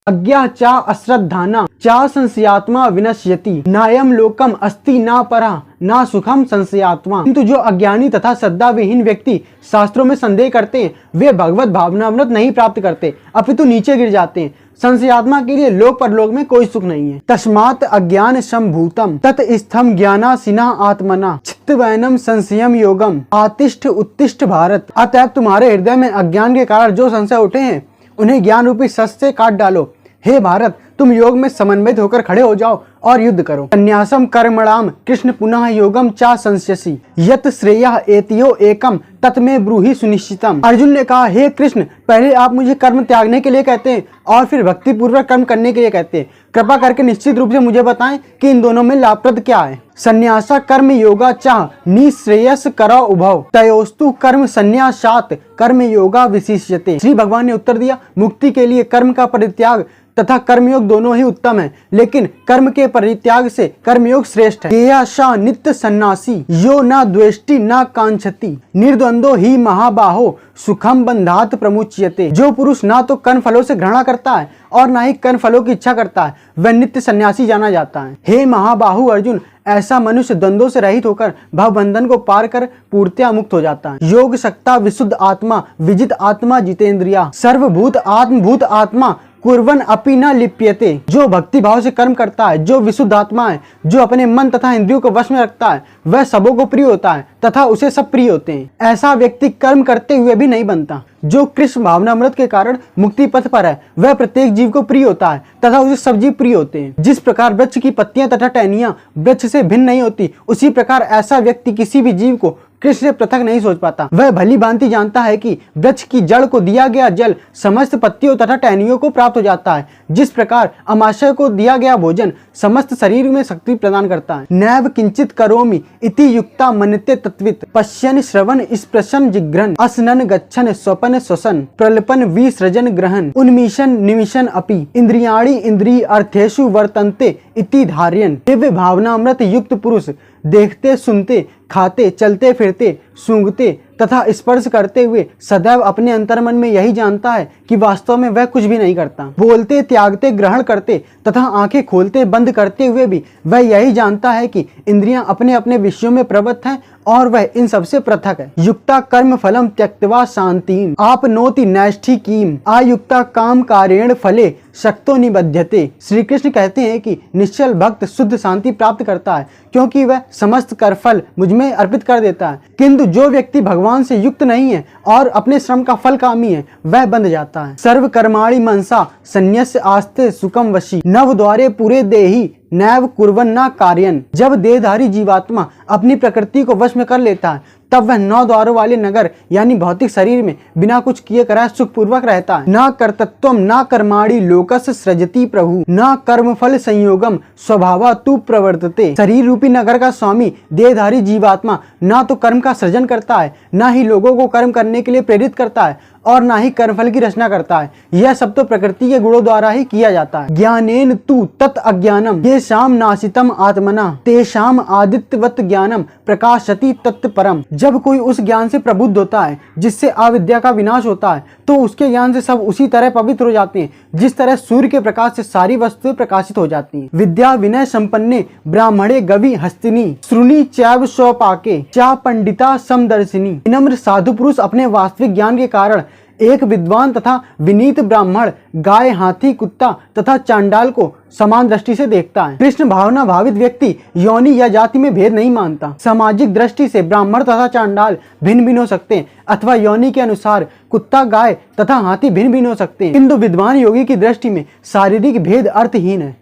अज्ञा चा अश्रद्धाना चा संशयात्मा विनश्यति नायम लोकम अस्ति ना परा ना सुखम संशयात्मा। किंतु जो अज्ञानी तथा श्रद्धा विहीन व्यक्ति शास्त्रों में संदेह करते हैं वे भगवत भावनामृत नहीं प्राप्त करते, अपितु नीचे गिर जाते हैं। संशयात्मा के लिए लोक परलोक में कोई सुख नहीं है। तस्मात् अज्ञान संभूतम तत् स्थम ज्ञानासिना आत्मना चित्तवैनम संशयम योगम आतिष्ठ उत्तिष्ठ भारत। अतएव तुम्हारे हृदय में अज्ञान के कारण जो संशय उठे हैं उन्हें ज्ञान रूपी शस्त्र से काट डालो। हे भारत, तुम योग में समन्वित होकर खड़े हो जाओ और युद्ध करो। संन्यासम कर्मणाम कृष्ण पुनः योगम चा संस्यसि यत श्रेयः एतयो एकम तत्मे ब्रूहि सुनिश्चितम। अर्जुन ने कहा, हे कृष्ण, पहले आप मुझे कर्म त्यागने के लिए कहते हैं और फिर भक्ति पूर्वक कर्म करने के लिए कहते हैं। कृपा करके निश्चित रूप से मुझे बताएं कि इन दोनों में लाभप्रद क्या है। संन्यासा कर्म योगा चाह निश्रेयस करो उभव तयोस्तु कर्म संन्यासात कर्म योगा विशिष्यते। श्री भगवान ने उत्तर दिया, मुक्ति के लिए कर्म का परित्याग तथा कर्मयोग दोनों ही उत्तम है, लेकिन कर्म के परित्याग से कर्मयोग श्रेष्ठ है। केयाशा नित्य सन्यासी यो न द्वेष्टि न कांक्षति निर्द्वंदो ही महाबाहो सुखम बंधात प्रमुच्यते। जो पुरुष ना तो कर्म फलों से घृणा करता है और ना ही कर्म फलों की इच्छा करता है वह नित्य सन्यासी जाना जाता है। हे महाबाहु अर्जुन, ऐसा मनुष्य द्वंद्वों से रहित होकर भवबंधन को पार कर पूर्णतया मुक्त हो जाता है। योग शक्ता विशुद्ध आत्मा विजित आत्मा जितेंद्रिया सर्वभूत आत्मभूत आत्मा कुर्वन अपि न लिप्यते। जो भक्ति भाव से कर्म करता है, जो विशुद्ध आत्मा है, जो अपने मन तथा इंद्रियों को वश में रखता है, वह सबों को प्रिय होता है तथा उसे सब प्रिय होते हैं। ऐसा व्यक्ति कर्म करते हुए भी नहीं बनता। जो कृष्ण भावनामृत के कारण मुक्ति पथ पर है वह प्रत्येक जीव को प्रिय होता है तथा उसे सब जीव प्रिय होते हैं। जिस प्रकार वृक्ष की पत्तियां तथा टहनियां वृक्ष से भिन्न नहीं होती, उसी प्रकार ऐसा व्यक्ति किसी भी जीव को कृष्ण से पृथक नहीं सोच पाता। वह भली भांति जानता है कि वृक्ष की जड़ को दिया गया जल समस्त पत्तियों तथा टहनियों को प्राप्त हो जाता है। जिस प्रकार अमाशय को दिया गया भोजन समस्त शरीर में शक्ति प्रदान करता है। नैव किंचित करोमि इति युक्ता मन्यते तत्वित् पश्यन् श्रवण स्पृशन जिघ्रन् असनन गच्छन् स्वपन श्वसन प्रलपन विसृजन ग्रहण उन्मीशन निमिशन अपि इंद्रियाणि इंद्रिय अर्थेषु वर्तन्ते इति धारयन्। दिव्य भावनामृत युक्त पुरुष देखते सुनते खाते चलते फिरते सूंघते तथा स्पर्श करते हुए सदैव अपने अंतर्मन में यही जानता है कि वास्तव में वह कुछ भी नहीं करता। बोलते त्यागते ग्रहण करते तथा आंखें खोलते बंद करते हुए भी वह यही जानता है कि इंद्रियां अपने अपने विषयों में प्रवृत्त हैं और वह इन सबसे पृथक है। युक्ता कर्म फलम त्यक्त्वा शांतिम आपनोति नैष्ठिकीम आयुक्ता काम कारेण फले शक्तो निबध्यते। श्री कृष्ण कहते हैं कि निश्चल भक्त शुद्ध शांति प्राप्त करता है क्योंकि वह समस्त कर्मफल मुझ में अर्पित कर देता है। किंतु जो व्यक्ति भगवान से युक्त नहीं है और अपने श्रम का फल कामी है वह बंध जाता है। सर्व कर्माणि मनसा संन्यस्य आस्ते सुखम वशी नव द्वारे पूरे देहि नैव कुर्वन न कार्यन। जब देहधारी जीवात्मा अपनी प्रकृति को वश में कर लेता है तब वह 9 द्वारों वाले नगर यानी भौतिक शरीर में बिना कुछ किए कराए सुख पूर्वक रहता है। न कर्तत्वम न कर्माणि लोकस सृजति प्रभु न कर्मफल संयोगम स्वभावा तु प्रवर्तते। शरीर रूपी नगर का स्वामी देहधारी जीवात्मा न तो कर्म का सृजन करता है, न ही लोगों को कर्म करने के लिए प्रेरित करता है और ना ही कर्मफल की रचना करता है। यह सब तो प्रकृति के गुणों द्वारा ही किया जाता है। ज्ञानेन तु तत् अज्ञानम येषाम नाशितम आत्मना तेषाम आदित्यवत ज्ञानम प्रकाशति तत्परम। जब कोई उस ज्ञान से प्रबुद्ध होता है जिससे अविद्या का विनाश होता है तो उसके ज्ञान से सब उसी तरह पवित्र हो जाते हैं जिस तरह सूर्य के प्रकाश से सारी वस्तुएं प्रकाशित हो जाती हैं। विद्या विनय संपन्ने ब्राह्मणे गवि हस्तिनी श्रुणी चैव स्वपाके चा पंडिता समदर्शिनी। विनम्र साधु पुरुष अपने वास्तविक ज्ञान के कारण एक विद्वान तथा विनीत ब्राह्मण गाय हाथी कुत्ता तथा चांडाल को समान दृष्टि से देखता है। कृष्ण भावना भावित व्यक्ति योनि या जाति में भेद नहीं मानता। सामाजिक दृष्टि से ब्राह्मण तथा चांडाल भिन्न भिन्न हो सकते हैं अथवा योनि के अनुसार कुत्ता गाय तथा हाथी भिन्न भिन्न हो सकते हैं, किंतु विद्वान योगी की दृष्टि में शारीरिक भेद अर्थहीन है।